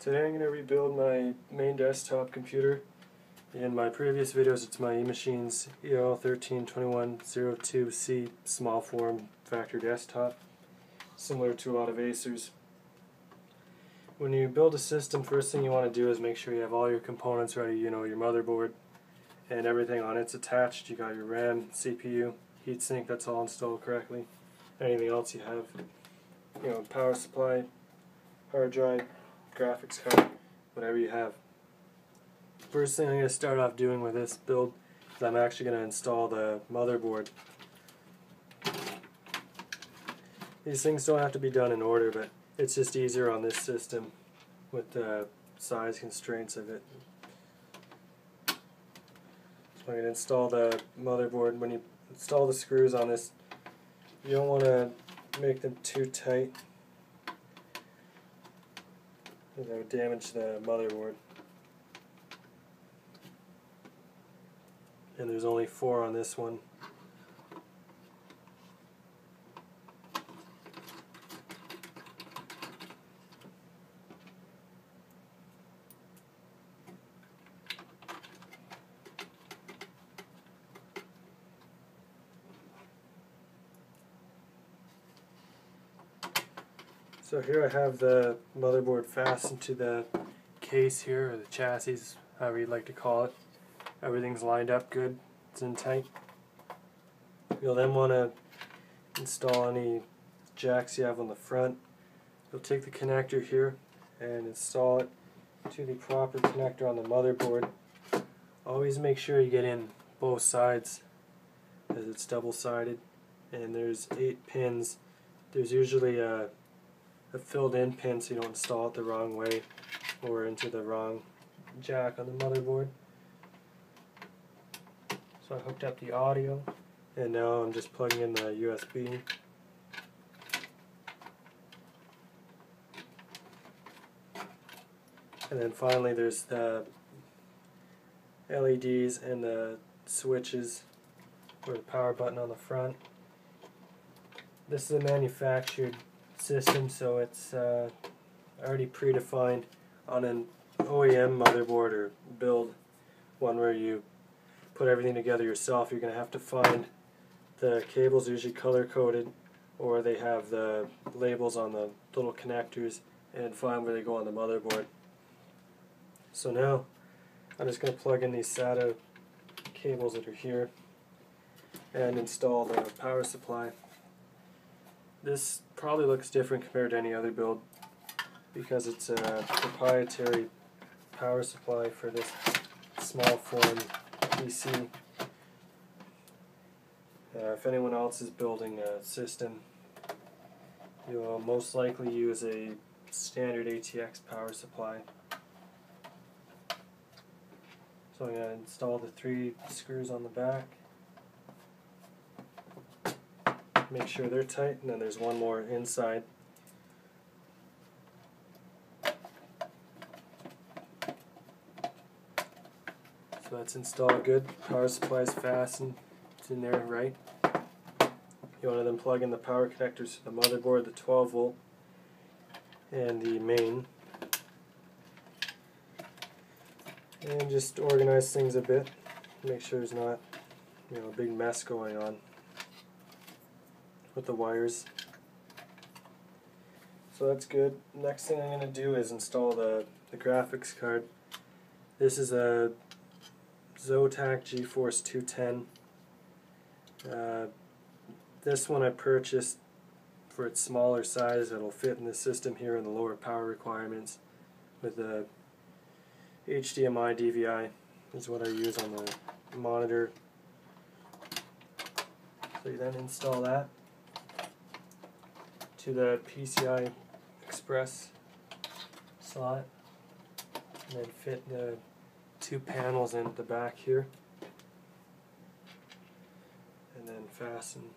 Today I'm going to rebuild my main desktop computer. In my previous videos it's my eMachines EL132102C small form factory desktop, similar to a lot of Acers. When you build a system, first thing you want to do is make sure you have all your components ready, your motherboard and everything on it's attached. You got your RAM, CPU, heatsink, that's all installed correctly. Anything else you have, power supply, hard drive, graphics card, whatever you have. First thing I'm going to start off doing with this build is I'm actually going to install the motherboard. These things don't have to be done in order, but it's just easier on this system with the size constraints of it. So I'm going to install the motherboard. When you install the screws on this, you don't want to make them too tight, that would damage the motherboard. And there's only 4 on this one. So here I have the motherboard fastened to the case here, or the chassis, however you'd like to call it. Everything's lined up good, it's in tight. You'll then want to install any jacks you have on the front. You'll take the connector here and install it to the proper connector on the motherboard. Always make sure you get in both sides, as it's double-sided, and there's 8 pins. There's usually a filled in pin so you don't install it the wrong way or into the wrong jack on the motherboard. So I hooked up the audio and now I'm just plugging in the USB. And then finally there's the LEDs and the switches or the power button on the front. This is a manufactured system, so it's already predefined on an OEM motherboard or build one where you put everything together yourself. You're going to have to find the cables, usually color coded, or they have the labels on the little connectors, and find where they go on the motherboard. So now I'm just going to plug in these SATA cables that are here and install the power supply. This probably looks different compared to any other build because it's a proprietary power supply for this small form PC. If anyone else is building a system, you'll most likely use a standard ATX power supply. So I'm going to install the 3 screws on the back. Make sure they're tight, and then there's one more inside. So that's installed good. Power supply is fastened. It's in there right. You want to then plug in the power connectors to the motherboard, the 12 volt and the main. And just organize things a bit. Make sure there's not a big mess going on with the wires. So that's good. Next thing I'm going to do is install the graphics card. This is a Zotac GeForce 210. This one I purchased for its smaller size. It'll fit in the system here in the lower power requirements with the HDMI DVI is what I use on the monitor. So you then install that to the PCI Express slot and then fit the 2 panels in the back here and then fasten.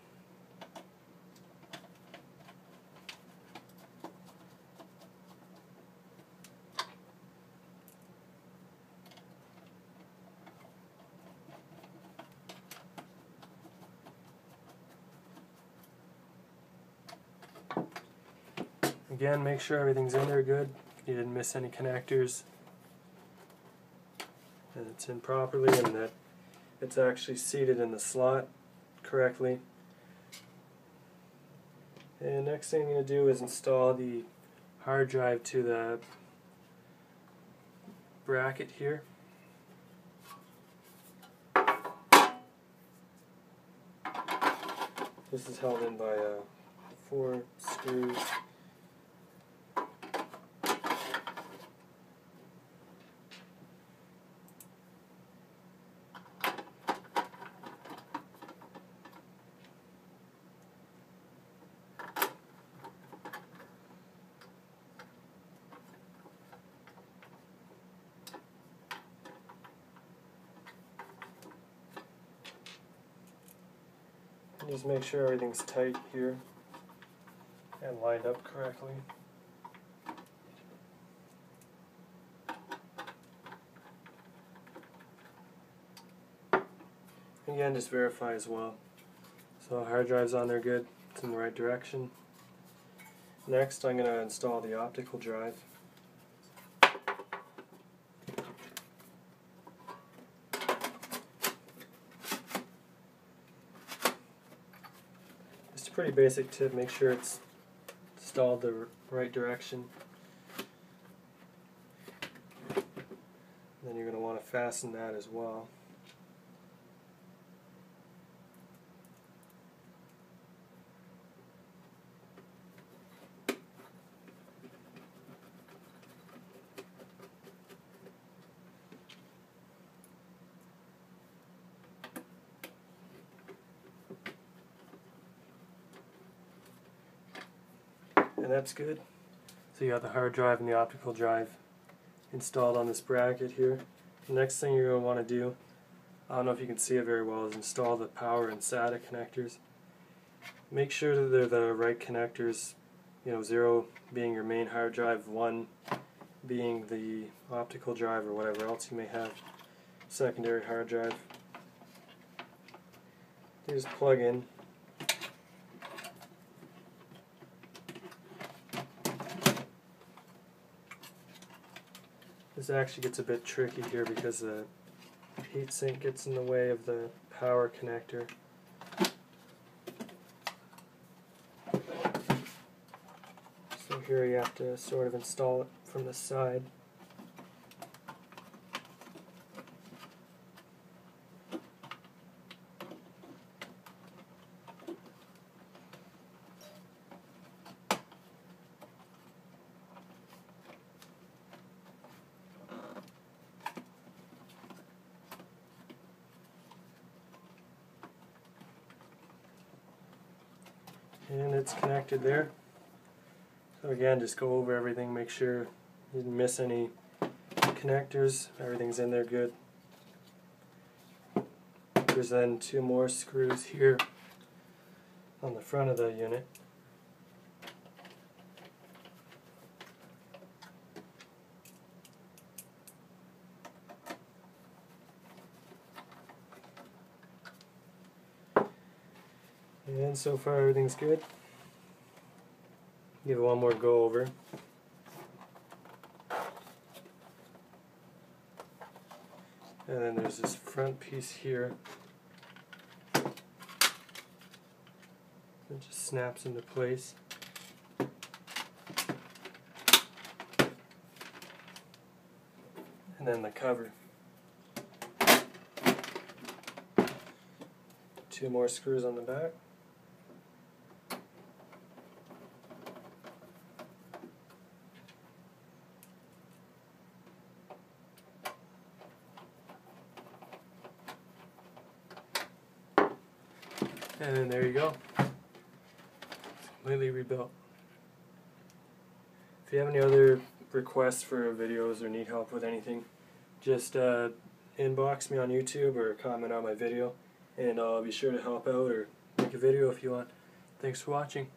Again, make sure everything's in there good. you didn't miss any connectors, and it's in properly, and that it's actually seated in the slot correctly. And next thing I'm going to do is install the hard drive to the bracket here. This is held in by 4 screws. Just make sure everything's tight here and lined up correctly. Again, just verify as well. So hard drive's on there good, it's in the right direction. Next I'm going to install the optical drive. It's a pretty basic tip, make sure it's installed the right direction. Then you're going to want to fasten that as well. And that's good. So you got the hard drive and the optical drive installed on this bracket here. The next thing you're going to want to do, I don't know if you can see it very well, is install the power and SATA connectors. Make sure that they're the right connectors, 0 being your main hard drive, 1 being the optical drive or whatever else you may have, secondary hard drive. You just plug in. This actually gets a bit tricky here because the heatsink gets in the way of the power connector. So here you have to sort of install it from the side. And it's connected there. So again, just go over everything, make sure you didn't miss any connectors, everything's in there good. There's then 2 more screws here on the front of the unit. And so far everything's good. Give it one more go over. And then there's this front piece here. It just snaps into place. And then the cover. 2 more screws on the back. And then there you go. It's completely rebuilt. If you have any other requests for videos or need help with anything, just inbox me on YouTube or comment on my video, and I'll be sure to help out or make a video if you want. Thanks for watching.